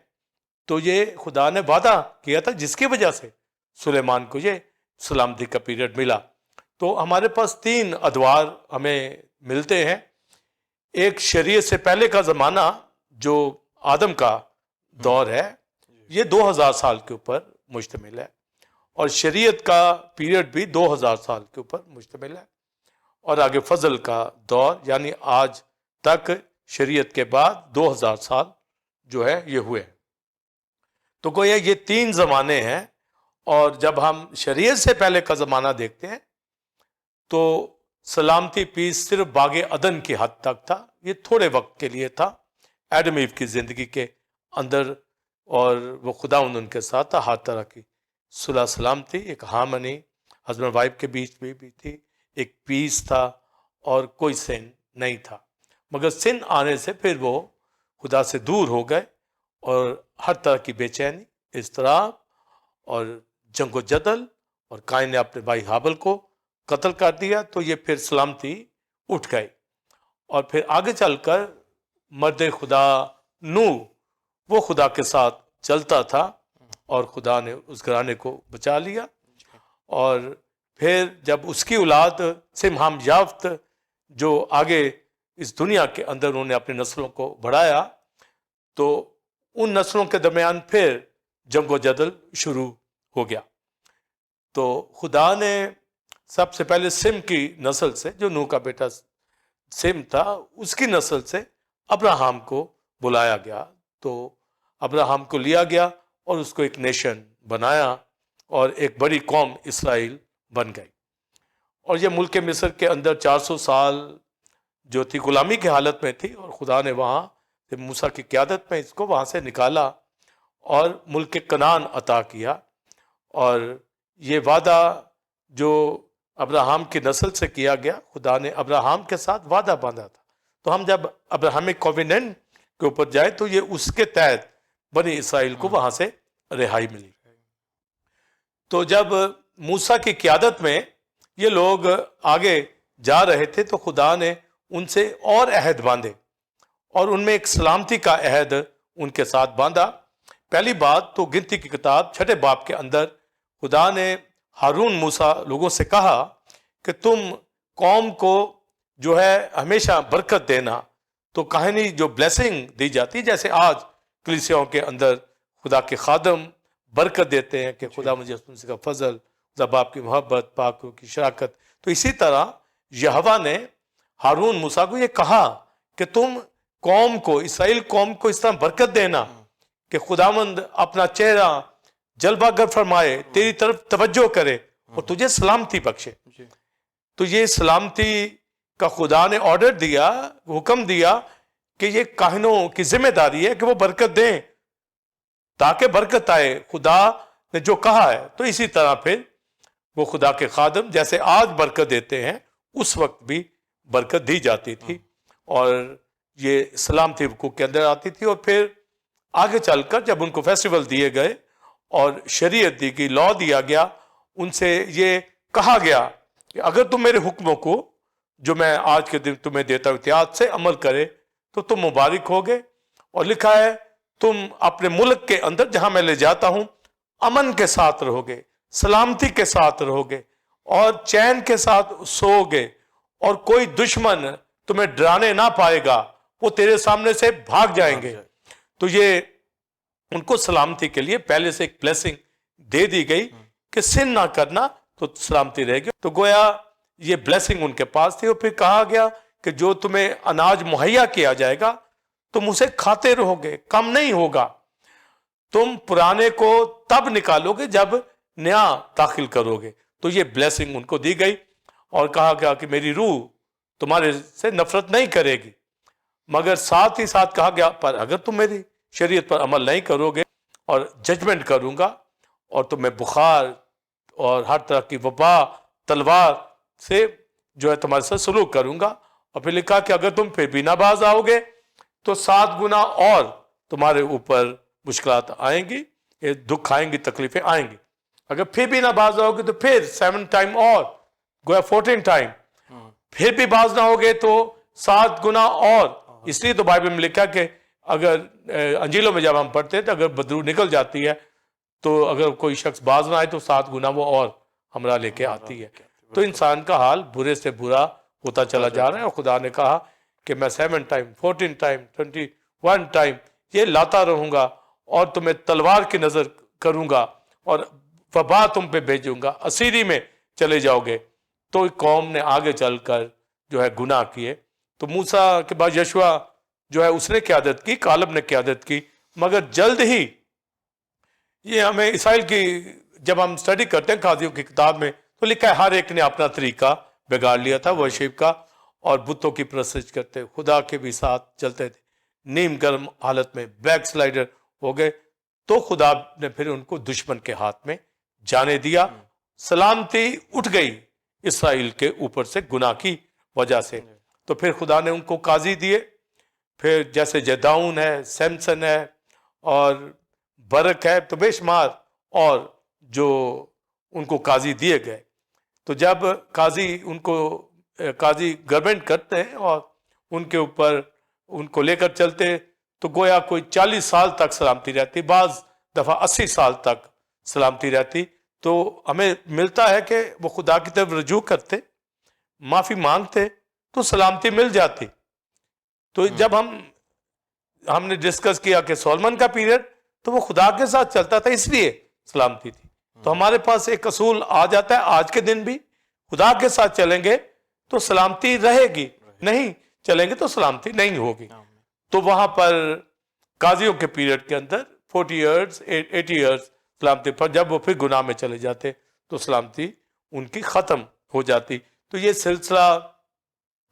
تو یہ خدا نے وعدہ کیا تھا جس کی وجہ سے سلیمان کو یہ سلامتی کا پیریڈ ملا. تو ہمارے پاس 3 ادوار ہمیں ملتے ہیں. ایک شریعت سے پہلے کا زمانہ جو آدم کا دور ہے، یہ 2000 سال کے اوپر مشتمل ہے، اور شریعت کا پیریڈ بھی 2000 سال کے اوپر مشتمل ہے. اور آگے فضل کا دور، یعنی آج تک شریعت کے بعد 2000 سال جو ہے یہ ہوئے. تو گویا یہ 3 زمانے ہیں. اور جب ہم شریعت سے پہلے کا زمانہ دیکھتے ہیں تو سلامتی پیس صرف باغ عدن کی حد تک تھا. یہ تھوڑے وقت کے لیے تھا ایڈم ایو کی زندگی کے اندر، اور وہ خدا ان کے ساتھ تھا. ہر طرح کی صلح سلامتی، ایک ہارمنی ہسبینڈ وائف کے بیچ میں بھی تھی، ایک پیس تھا، اور کوئی سن نہیں تھا. مگر سن آنے سے پھر وہ خدا سے دور ہو گئے، اور ہر طرح کی بے چینی، اضطراب اور جنگ و جدل، اور قائن نے اپنے بھائی حابل کو قتل کر دیا. تو یہ پھر سلامتی اٹھ گئی. اور پھر آگے چل کر مرد خدا نوح، وہ خدا کے ساتھ چلتا تھا، اور خدا نے اس گھرانے کو بچا لیا. اور پھر جب اس کی اولاد سمہام یافت جو آگے اس دنیا کے اندر انہوں نے اپنی نسلوں کو بڑھایا، تو ان نسلوں کے درمیان پھر جنگ و جدل شروع ہو گیا. تو خدا نے سب سے پہلے سم کی نسل سے، جو نوح کا بیٹا سم تھا، اس کی نسل سے ابراہم کو بلایا گیا. تو ابراہم کو لیا گیا اور اس کو ایک نیشن بنایا، اور ایک بڑی قوم اسرائیل بن گئی. اور یہ ملک مصر کے اندر 400 سال جو تھی غلامی کی حالت میں تھی، اور خدا نے وہاں سے موسیٰ کی قیادت میں اس کو وہاں سے نکالا اور ملک کنعان عطا کیا. اور یہ وعدہ جو ابراہم کی نسل سے کیا گیا، خدا نے ابراہم کے ساتھ وعدہ باندھا تھا. تو ہم جب ابراہمک کووننٹ کے اوپر جائے تو یہ اس کے تحت بنی اسرائیل کو وہاں سے رہائی ملی. تو جب موسیٰ کی قیادت میں یہ لوگ آگے جا رہے تھے تو خدا نے ان سے اور عہد باندھے، اور ان میں ایک سلامتی کا عہد ان کے ساتھ باندھا. پہلی بات تو گنتی کی کتاب 6 باب کے اندر خدا نے ہارون موسیٰ لوگوں سے کہا کہ تم قوم کو جو ہے ہمیشہ برکت دینا. تو کہانی جو بلیسنگ دی جاتی، جیسے آج کلیسیاؤں کے اندر خدا کے خادم برکت دیتے ہیں کہ خدا مجھے کا فضل، خدا باپ کی محبت، پاکوں کی شراکت. تو اسی طرح یہوہ نے ہارون موسیٰ کو یہ کہا کہ تم قوم کو، اسرائیل قوم کو اس طرح برکت دینا کہ خداوند اپنا چہرہ جلوہ گر فرمائے، تیری طرف توجہ کرے اور تجھے سلامتی بخشے. تو یہ سلامتی کا خدا نے آرڈر دیا، حکم دیا کہ یہ کاہنوں کی ذمہ داری ہے کہ وہ برکت دیں تاکہ برکت آئے. خدا نے جو کہا ہے، تو اسی طرح پھر وہ خدا کے خادم جیسے آج برکت دیتے ہیں، اس وقت بھی برکت دی جاتی تھی، اور یہ سلامتی حقوق کے اندر آتی تھی. اور پھر آگے چل کر جب ان کو فیسٹیول دیے گئے اور شریعت دی گئی، لا دیا گیا، ان سے یہ کہا گیا کہ اگر تم میرے حکموں کو جو میں آج کے دن تمہیں دیتا ہوں احتیاط سے عمل کرے تو تم مبارک ہوگے. اور لکھا ہے تم اپنے ملک کے اندر جہاں میں لے جاتا ہوں امن کے ساتھ رہو گے، سلامتی کے ساتھ رہو گے، اور چین کے ساتھ سو گے، اور کوئی دشمن تمہیں ڈرانے نہ پائے گا، وہ تیرے سامنے سے بھاگ جائیں گے۔ تو یہ ان کو سلامتی کے لیے پہلے سے ایک بلیسنگ دے دی گئی کہ سن نہ کرنا تو سلامتی رہے گی۔ تو گویا یہ بلیسنگ ان کے پاس تھی۔ اور پھر کہا گیا کہ جو تمہیں اناج مہیا کیا جائے گا تم اسے کھاتے رہو گے، کم نہیں ہوگا۔ تم پرانے کو تب نکالو گے جب نیا داخل کرو گے۔ تو یہ بلیسنگ ان کو دی گئی، اور کہا گیا کہ میری روح تمہارے سے نفرت نہیں کرے گی، مگر ساتھ ہی ساتھ کہا گیا پر اگر تم میری شریعت پر عمل نہیں کرو گے اور ججمنٹ کروں گا اور تمہیں بخار اور ہر طرح کی وبا تلوار سے جو ہے تمہارے ساتھ سلوک کروں گا۔ اور پھر لکھا کہ اگر تم پھر بھی نہ باز آؤ گے تو 7 گنا اور تمہارے اوپر مشکلات آئیں گی، یہ دکھ آئیں گی، تکلیفیں آئیں گی۔ اگر پھر بھی نہ باز آؤ گے تو پھر 7 ٹائم اور گویا 14 ٹائم، پھر بھی باز نہ ہوگے تو 7 گنا اور۔ اس لیے تو بائبل میں لکھا کہ اگر انجیلوں میں جب ہم پڑھتے ہیں تو اگر بدرو نکل جاتی ہے تو اگر کوئی شخص باز نہ آئے تو 7 گنا وہ اور ہمراہ لے کے آتی ہے۔ تو انسان کا حال برے سے برا ہوتا چلا جا رہا ہے، اور خدا نے کہا کہ میں 7 ٹائم 14 ٹائم 21 ٹائم یہ لاتا رہوں گا، اور تمہیں تلوار کی نظر کروں گا اور وبا تم پہ بھیجوں گا، اسیری میں چلے جاؤ گے۔ تو قوم نے آگے چل کر جو ہے گناہ کیے۔ تو موسیٰ کے بعد یشوع جو ہے اس نے قیادت کی، کالب نے قیادت کی، مگر جلد ہی یہ ہمیں اسرائیل کی جب ہم سٹڈی کرتے ہیں قاضیوں کی کتاب میں تو لکھا ہے ہر ایک نے اپنا طریقہ بگاڑ لیا تھا ورشپ کا، اور بتوں کی پرستش کرتے، خدا کے بھی ساتھ چلتے تھے، نیم گرم حالت میں بیک سلائڈر ہو گئے۔ تو خدا نے پھر ان کو دشمن کے ہاتھ میں جانے دیا، سلامتی اٹھ گئی اسرائیل کے اوپر سے گناہ کی وجہ سے۔ تو پھر خدا نے ان کو قاضی دیے، پھر جیسے جداؤن ہے، سیمسن ہے، اور برق ہے، تو بے شمار اور جو ان کو قاضی دیے گئے۔ تو جب قاضی ان کو قاضی گورنمنٹ کرتے ہیں اور ان کے اوپر ان کو لے کر چلتے تو گویا کوئی 40 سال تک سلامتی رہتی، بعض دفعہ 80 سال تک سلامتی رہتی۔ تو ہمیں ملتا ہے کہ وہ خدا کی طرف رجوع کرتے، معافی مانگتے تو سلامتی مل جاتی۔ تو جب ہم نے ڈسکس کیا کہ سولمن کا پیریڈ تو وہ خدا کے ساتھ چلتا تھا، اس لیے سلامتی تھی۔ تو ہمارے پاس ایک اصول آ جاتا ہے آج کے دن بھی، خدا کے ساتھ چلیں گے تو سلامتی رہے گی، نہیں چلیں گے تو سلامتی نہیں ہوگی۔ تو وہاں پر قاضیوں کے پیریڈ کے اندر 40 ایئرز 80 ایئرز سلامتی پر، جب وہ پھر گناہ میں چلے جاتے تو سلامتی ان کی ختم ہو جاتی۔ تو یہ سلسلہ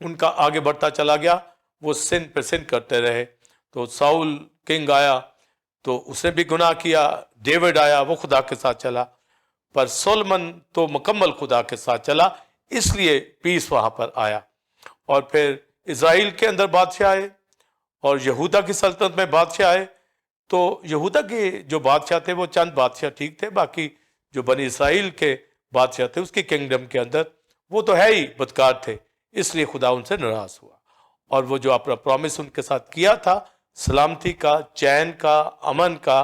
ان کا آگے بڑھتا چلا گیا، وہ سن پہ سن کرتے رہے۔ تو ساؤل کنگ آیا تو اس نے بھی گناہ کیا، ڈیوڈ آیا وہ خدا کے ساتھ چلا، پر سولمن تو مکمل خدا کے ساتھ چلا، اس لیے پیس وہاں پر آیا۔ اور پھر اسرائیل کے اندر بادشاہ آئے اور یہودا کی سلطنت میں بادشاہ آئے۔ تو یہودا کے جو بادشاہ تھے وہ چند بادشاہ ٹھیک تھے، باقی جو بنی اسرائیل کے بادشاہ تھے اس کی کنگڈم کے اندر وہ تو ہے ہی بدکار تھے، اس لیے خدا ان سے ناراض ہوا، اور وہ جو اپنا پرومس ان کے ساتھ کیا تھا سلامتی کا، چین کا، امن کا،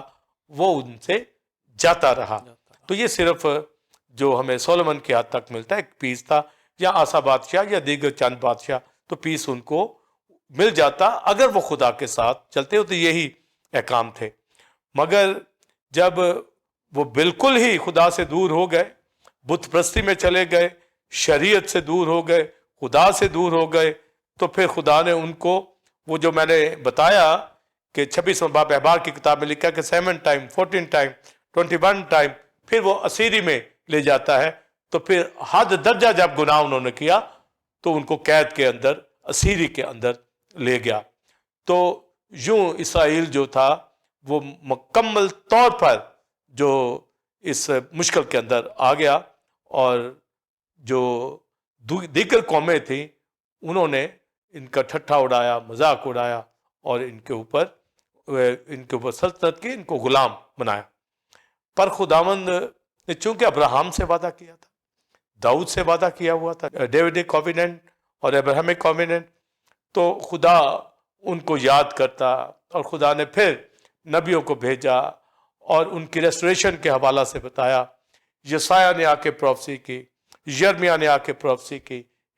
وہ ان سے جاتا رہا۔ تو یہ صرف جو ہمیں سولمن کے ہاتھ تک ملتا ہے ایک پیس تھا، یا آسا بادشاہ یا دیگر چند بادشاہ، تو پیس ان کو مل جاتا اگر وہ خدا کے ساتھ چلتے ہو، تو یہی احکام تھے۔ مگر جب وہ بالکل ہی خدا سے دور ہو گئے، بت پرستی میں چلے گئے، شریعت سے دور ہو گئے، خدا سے دور ہو گئے، تو پھر خدا نے ان کو وہ جو میں نے بتایا کہ 26 باب احبار کی کتاب میں لکھا کہ 7 ٹائم 14 ٹائم 21 ٹائم پھر وہ اسیری میں لے جاتا ہے۔ تو پھر حد درجہ جب گناہ انہوں نے کیا تو ان کو قید کے اندر، اسیری کے اندر لے گیا۔ تو یوں اسرائیل جو تھا وہ مکمل طور پر جو اس مشکل کے اندر آ گیا، اور جو دیگر قومیں تھیں انہوں نے ان کا ٹھٹھا اڑایا، مذاق اڑایا، اور ان کے اوپر سلطنت کی، ان کو غلام بنایا۔ پر خداوند نے چونکہ ابراہم سے وعدہ کیا تھا، داؤد سے وعدہ کیا ہوا تھا، ڈیوڈ کوویننٹ اور ابراہیم کوویننٹ، تو خدا ان کو یاد کرتا، اور خدا نے پھر نبیوں کو بھیجا اور ان کی ریسٹوریشن کے حوالہ سے بتایا۔ یسایہ نے آ کے پروفسی کی، یرمیہ نے آ کے پروفسی کی،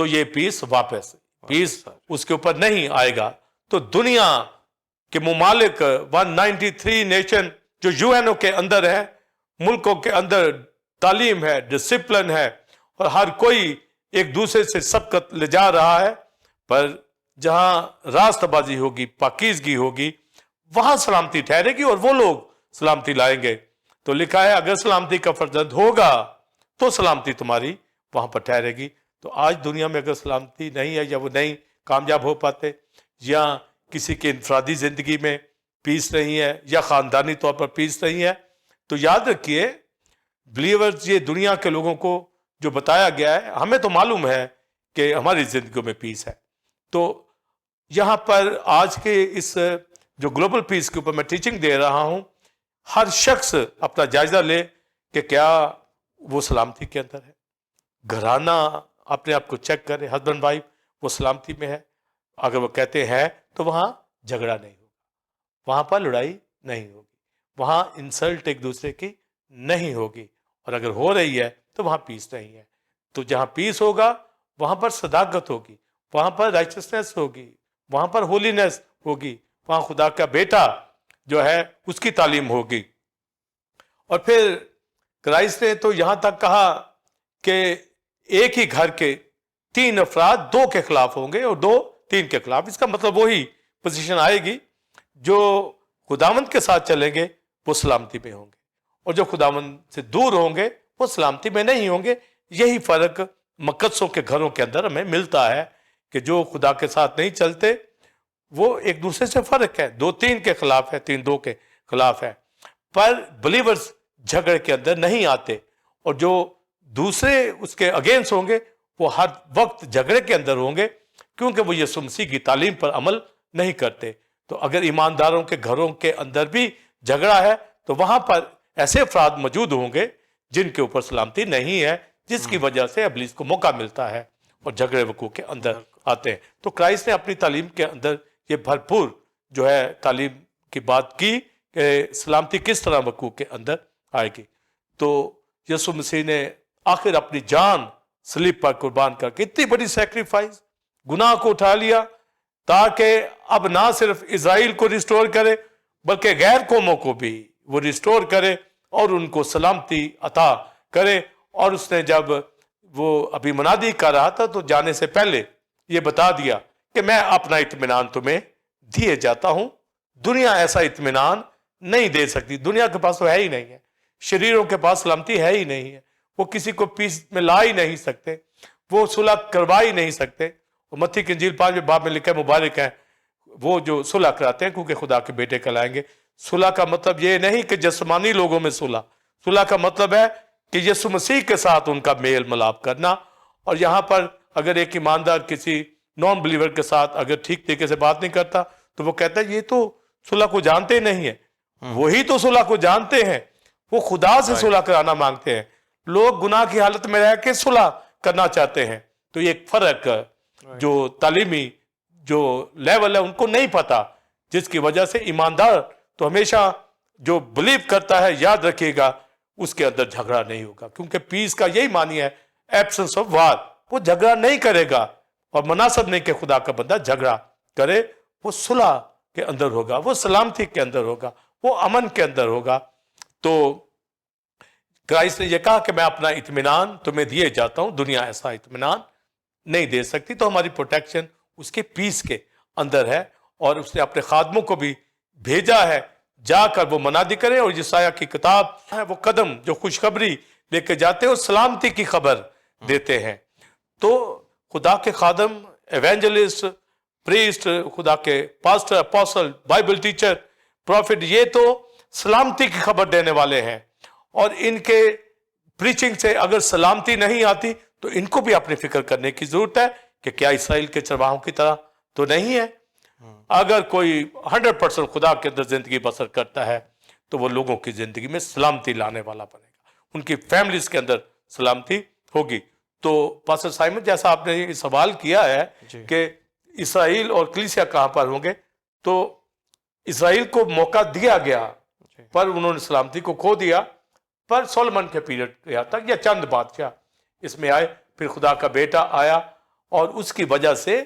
تو یہ پیس واپس پیس اس کے اوپر نہیں آئے گا. تو دنیا کے ممالک 193 نیشن جو یو این او کے اندر ہے, ملکوں کے اندر تعلیم ہے, ڈسپلن ہے, اور ہر کوئی ایک دوسرے سے سبقت لے جا رہا ہے, پر جہاں راست بازی ہوگی, پاکیزگی ہوگی, وہاں سلامتی ٹھہرے گی اور وہ لوگ سلامتی لائیں گے. تو لکھا ہے اگر سلامتی کا فرزند ہوگا تو سلامتی تمہاری وہاں پر ٹھہرے گی. تو آج دنیا میں اگر سلامتی نہیں ہے, یا وہ نہیں کامیاب ہو پاتے, یا کسی کے انفرادی زندگی میں پیس نہیں ہے, یا خاندانی طور پر پیس نہیں ہے, تو یاد رکھیے بلیورز, یہ دنیا کے لوگوں کو جو بتایا گیا ہے, ہمیں تو معلوم ہے کہ ہماری زندگیوں میں پیس ہے. تو یہاں پر آج کے اس جو گلوبل پیس کے اوپر میں ٹیچنگ دے رہا ہوں, ہر شخص اپنا جائزہ لے کہ کیا وہ سلامتی کے اندر ہے. گھرانہ اپنے آپ کو چیک کرے, ہسبینڈ وائف وہ سلامتی میں ہے. اگر وہ کہتے ہیں تو وہاں جھگڑا نہیں ہوگا, وہاں پر لڑائی نہیں ہوگی, وہاں انسلٹ ایک دوسرے کی نہیں ہوگی, اور اگر ہو رہی ہے تو وہاں پیس نہیں ہے. تو جہاں پیس ہوگا وہاں پر صداقت ہوگی, وہاں پر رائچسنس ہوگی, وہاں پر ہولینس ہوگی, وہاں خدا کا بیٹا جو ہے اس کی تعلیم ہوگی. اور پھر کرائسٹ نے تو یہاں تک کہا کہ ایک ہی گھر کے 3 افراد 2 کے خلاف ہوں گے اور 2 3 کے خلاف. اس کا مطلب وہی پوزیشن آئے گی, جو خداوند کے ساتھ چلیں گے وہ سلامتی میں ہوں گے, اور جو خداوند سے دور ہوں گے وہ سلامتی میں نہیں ہوں گے. یہی فرق مقدسوں کے گھروں کے اندر ہمیں ملتا ہے کہ جو خدا کے ساتھ نہیں چلتے وہ ایک دوسرے سے فرق ہے, 2 3 کے خلاف ہے, 3 2 کے خلاف ہے. پر بلیورز جھگڑے کے اندر نہیں آتے, اور جو دوسرے اس کے اگینسٹ ہوں گے وہ ہر وقت جھگڑے کے اندر ہوں گے, کیونکہ وہ یسوع مسیح کی تعلیم پر عمل نہیں کرتے. تو اگر ایمانداروں کے گھروں کے اندر بھی جھگڑا ہے تو وہاں پر ایسے افراد موجود ہوں گے جن کے اوپر سلامتی نہیں ہے, جس کی وجہ سے ابلیس کو موقع ملتا ہے اور جھگڑے وقوع کے اندر آتے ہیں. تو کرائسٹ نے اپنی تعلیم کے اندر یہ بھرپور جو ہے تعلیم کی بات کی کہ سلامتی کس طرح وقوع کے اندر آئے گی. تو یسوع مسیح نے آخر اپنی جان صلیب پر قربان کر کے اتنی بڑی سیکریفائس, گناہ کو اٹھا لیا, تاکہ اب نہ صرف اسرائیل کو ریسٹور کرے بلکہ غیر قوموں کو بھی وہ ریسٹور کرے اور ان کو سلامتی عطا کرے. اور اس نے جب وہ ابھی منادی کر رہا تھا تو جانے سے پہلے یہ بتا دیا کہ میں اپنا اطمینان تمہیں دیے جاتا ہوں, دنیا ایسا اطمینان نہیں دے سکتی, دنیا کے پاس تو ہے ہی نہیں ہے, شریروں کے پاس سلامتی ہے ہی نہیں ہے, وہ کسی کو پیس میں لا ہی نہیں سکتے, وہ صلح کروا ہی نہیں سکتے. متی کی انجیل 5 باب میں لکھا ہے مبارک ہیں وہ جو صلح کراتے ہیں کیونکہ خدا کے بیٹے کہلائیں گے. صلح کا مطلب یہ نہیں کہ جسمانی لوگوں میں صلح, صلح کا مطلب ہے کہ یسوع مسیح کے ساتھ ان کا میل ملاپ کرنا. اور یہاں پر اگر ایک ایماندار کسی نان بلیور کے ساتھ اگر ٹھیک طریقے سے بات نہیں کرتا تو وہ کہتا ہے یہ تو صلح کو جانتے نہیں ہیں. وہی تو صلح کو جانتے ہیں, وہ خدا سے صلح کرانا مانگتے ہیں. لوگ گناہ کی حالت میں رہ کے صلح کرنا چاہتے ہیں. تو یہ ایک فرق جو تعلیمی جو لیول ہے ان کو نہیں پتا, جس کی وجہ سے ایماندار تو ہمیشہ جو بلیو کرتا ہے یاد رکھیے گا اس کے اندر جھگڑا نہیں ہوگا, کیونکہ پیس کا یہی معنی ہے ایبسنس آف وار. وہ جھگڑا نہیں کرے گا, اور مناسب نہیں کہ خدا کا بندہ جھگڑا کرے. وہ صلح کے اندر ہوگا, وہ سلامتی کے اندر ہوگا, وہ امن کے اندر ہوگا. تو کرائسٹ نے یہ کہا کہ میں اپنا اطمینان تمہیں دیے جاتا ہوں, دنیا ایسا اطمینان نہیں دے سکتی. تو ہماری پروٹیکشن اس کے پیس کے اندر ہے, اور اس نے اپنے خادموں کو بھی بھیجا ہے جا کر وہ منادی کرے. اور یسایہ کی کتاب ہے وہ قدم جو خوشخبری لے کے جاتے ہیں اور سلامتی کی خبر دیتے ہیں. تو خدا کے خادم, ایونجلسٹ, پریسٹ, خدا کے pastor, apostle, Bible teacher, prophet, یہ تو سلامتی کی خبر دینے والے ہیں. اور ان کے پریچنگ سے اگر سلامتی نہیں آتی تو ان کو بھی اپنی فکر کرنے کی ضرورت ہے کہ کیا اسرائیل کے چرواہوں کی طرح تو نہیں ہے. اگر کوئی 100% خدا کے اندر زندگی بسر کرتا ہے تو وہ لوگوں کی زندگی میں سلامتی لانے والا بنے گا, ان کی فیملیز کے اندر سلامتی ہوگی. تو پاسٹر سائمن جیسا آپ نے یہ سوال کیا ہے کہ اسرائیل اور کلیسیا کہاں پر ہوں گے, تو اسرائیل کو موقع دیا گیا پر انہوں نے سلامتی کو کھو دیا. پر سولمن کے پیریڈ تک یا چند بادشاہ اس میں آئے, پھر خدا کا بیٹا آیا اور اس کی وجہ سے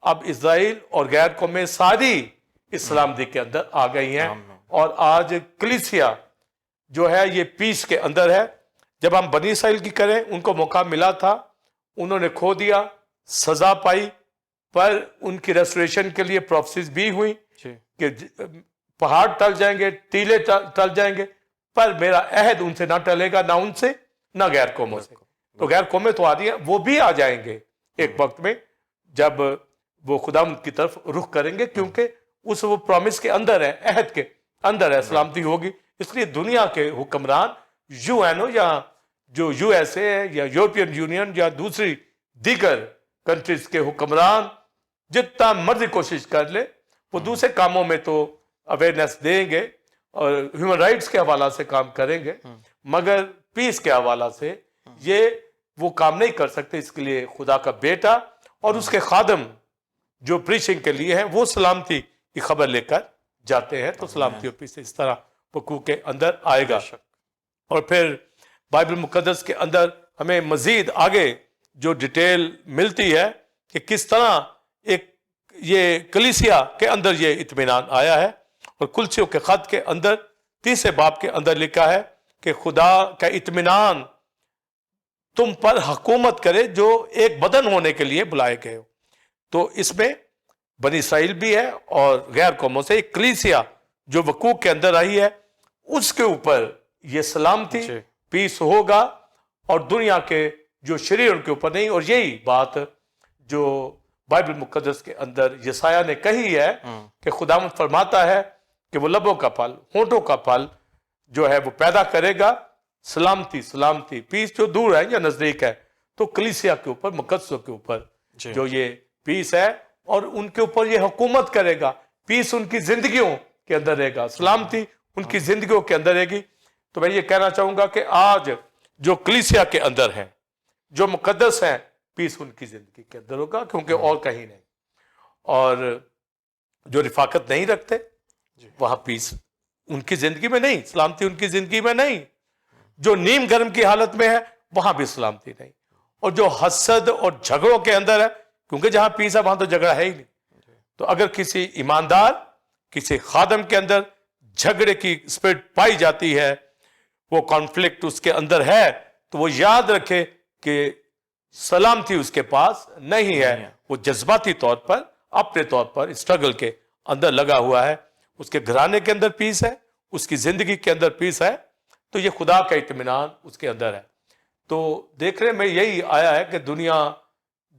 اب اسرائیل اور غیر قومیں ساری اس سلامتی کے اندر آ گئی ہیں. اور آج کلیسیا جو ہے یہ پیس کے اندر ہے. جب ہم بنی اسرائیل کی کریں، ان کو موقع ملا تھا، انہوں نے کھو دیا، سزا پائی، پر ان کی ریسٹوریشن کے لیے پروفیسیز بھی ہوئی کہ پہاڑ ٹل جائیں گے، ٹیلے ٹل جائیں گے، پر میرا عہد ان سے نہ ٹلے گا، نہ ان سے نہ غیر قوموں سے. تو غیر قومیں تو آ رہی ہیں، وہ بھی آ جائیں گے ایک وقت میں جب وہ خدا ان کی طرف رخ کریں گے، کیونکہ اس وہ پرومس کے اندر ہے، عہد کے اندر ہے، سلامتی ہوگی. اس لیے دنیا کے حکمران یو این او یا جو یو ایس اے ہے یا یورپین یونین یا دوسری دیگر کنٹریز کے حکمران جتنا مرضی کوشش کر لے، وہ دوسرے کاموں میں تو اویئرنیس دیں گے اور ہیومن رائٹس کے حوالہ سے کام کریں گے، مگر پیس کے حوالہ سے یہ وہ کام نہیں کر سکتے. اس کے لیے خدا کا بیٹا اور اس کے خادم جو پریچنگ کے لیے ہیں وہ سلامتی کی خبر لے کر جاتے ہیں. تو سلامتی اور پیس اس طرح وقوع کے اندر آئے گا. اور پھر بائبل مقدس کے اندر ہمیں مزید آگے جو ڈیٹیل ملتی ہے کہ کس طرح ایک یہ کلیسیا کے اندر یہ اطمینان آیا ہے. اور کلسیوں کے خط کے اندر 30 باب کے اندر لکھا ہے کہ خدا کا اطمینان تم پر حکومت کرے جو ایک بدن ہونے کے لیے بلائے گئے ہو. تو اس میں بنی اسرائیل بھی ہے اور غیر قوموں سے ایک کلیسیا جو وقوع کے اندر آئی ہے، اس کے اوپر یہ سلامتی پیس ہوگا اور دنیا کے جو شریر ان کے اوپر نہیں. اور یہی بات جو بائبل مقدس کے اندر یسایہ نے کہی ہے کہ خداوند فرماتا ہے کہ وہ لبوں کا پھل، ہونٹوں کا پھل جو ہے وہ پیدا کرے گا، سلامتی سلامتی پیس جو دور ہے یا نزدیک ہے. تو کلیسیا کے اوپر، مقدسوں کے اوپر جو یہ پیس ہے اور ان کے اوپر یہ حکومت کرے گا. پیس ان کی زندگیوں کے اندر رہے گا، سلامتی ان کی زندگیوں کے اندر رہے گی. تو میں یہ کہنا چاہوں گا کہ آج جو کلیسیا کے اندر ہیں، جو مقدس ہیں، پیس ان کی زندگی کے اندر ہوگا، کیونکہ اور کہیں نہیں. اور جو رفاقت نہیں رکھتے وہاں پیس ان کی زندگی میں نہیں، سلامتی ان کی زندگی میں نہیں. جو نیم گرم کی حالت میں ہے وہاں بھی سلامتی نہیں. اور جو حسد اور جھگڑوں کے اندر ہے، کیونکہ جہاں پیس ہے وہاں تو جھگڑا ہے ہی نہیں. تو اگر کسی ایماندار، کسی خادم کے اندر جھگڑے کی اسپرٹ پائی جاتی ہے، وہ کانفلکٹ اس کے اندر ہے، تو وہ یاد رکھے کہ سلامتی اس کے پاس نہیں ہے. وہ جذباتی طور پر، اپنے طور پر اسٹرگل کے اندر لگا ہوا ہے. اس کے گھرانے کے اندر پیس ہے، اس کی زندگی کے اندر پیس ہے، تو یہ خدا کا اطمینان اس کے اندر ہے. تو دیکھنے میں یہی آیا ہے کہ دنیا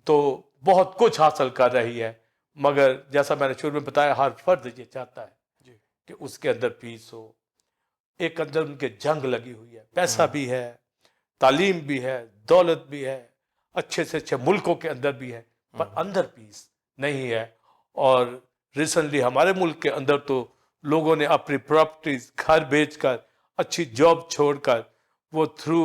تو بہت کچھ حاصل کر رہی ہے، مگر جیسا میں نے شروع میں بتایا، ہر فرد یہ چاہتا ہے کہ اس کے اندر پیس ہو. ایک اندر ان کے جنگ لگی ہوئی ہے، پیسہ بھی ہے، تعلیم بھی ہے، دولت بھی ہے، اچھے سے اچھے ملکوں کے اندر بھی ہے، پر اندر پیس نہیں ہے. اور ریسنٹلی ہمارے ملک کے اندر تو لوگوں نے اپنی پراپرٹیز، گھر بیچ کر، اچھی جاب چھوڑ کر، وہ تھرو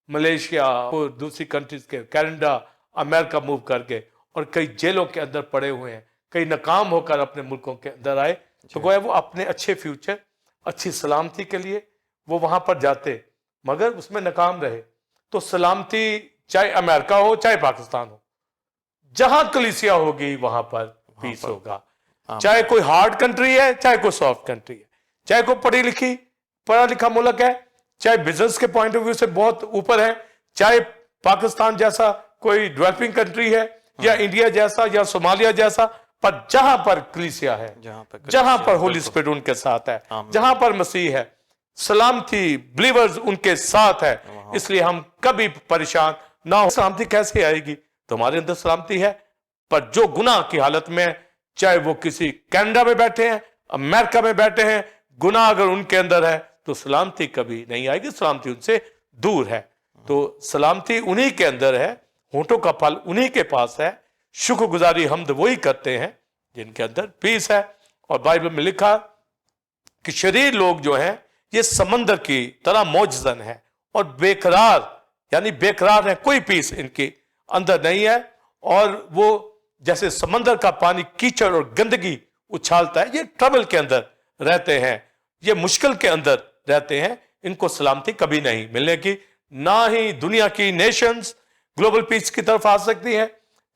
ملیشیا اور دوسری کنٹریز کے کینیڈا، امریکہ موو کر کے، اور کئی جیلوں کے اندر پڑے ہوئے ہیں، کئی ناکام ہو کر اپنے ملکوں کے اندر آئے. تو گویا وہ اپنے اچھے فیوچر، اچھی سلامتی کے لیے وہ وہاں پر جاتے، مگر اس میں ناکام رہے. تو سلامتی چاہے امریکہ ہو چاہے پاکستان ہو، جہاں کلیسیا ہوگی وہاں پر پیس ہوگا. چاہے کوئی ہارڈ کنٹری ہے چاہے کوئی سافٹ کنٹری ہے، چاہے کوئی پڑھا لکھا ملک ہے، چاہے بزنس کے پوائنٹ آف ویو سے بہت اوپر ہے، چاہے پاکستان جیسا کوئی ڈیولپنگ کنٹری ہے یا انڈیا جیسا یا صومالیہ جیسا، پر جہاں پر کلیسیا ہے، جہاں پر ہولی اسپرٹ ان کے ساتھ ہے، جہاں پر مسیح ہے، سلامتی بلیورز ان کے ساتھ ہے. اس لیے ہم کبھی پریشان نہ ہو. سلامتی کیسے آئے گی؟ تمہارے اندر سلامتی ہے، پر جو گناہ کی حالت میں، چاہے وہ کسی کینیڈا میں بیٹھے ہیں، امریکہ میں بیٹھے ہیں، گناہ اگر ان کے اندر ہے تو سلامتی کبھی نہیں آئے گی. سلامتی ان سے دور ہے. تو سلامتی انہی کے اندر ہے، ہونٹوں کا پھل انہی کے پاس ہے. شکر گزاری حمد وہی کرتے ہیں جن کے اندر پیس ہے. اور بائبل میں لکھا کہ شریر لوگ جو ہیں یہ سمندر کی طرح موجزن ہے اور بے قرار، یعنی بے قرار ہے، کوئی پیس ان کے اندر نہیں ہے. اور وہ جیسے سمندر کا پانی کیچڑ اور گندگی اچھالتا ہے، یہ ٹربل کے اندر رہتے ہیں، یہ مشکل کے اندر رہتے ہیں. ان کو سلامتی کبھی نہیں ملنے کی. نہ ہی دنیا کی نیشنز گلوبل پیس کی طرف آ سکتی ہیں،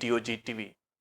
TOG TV।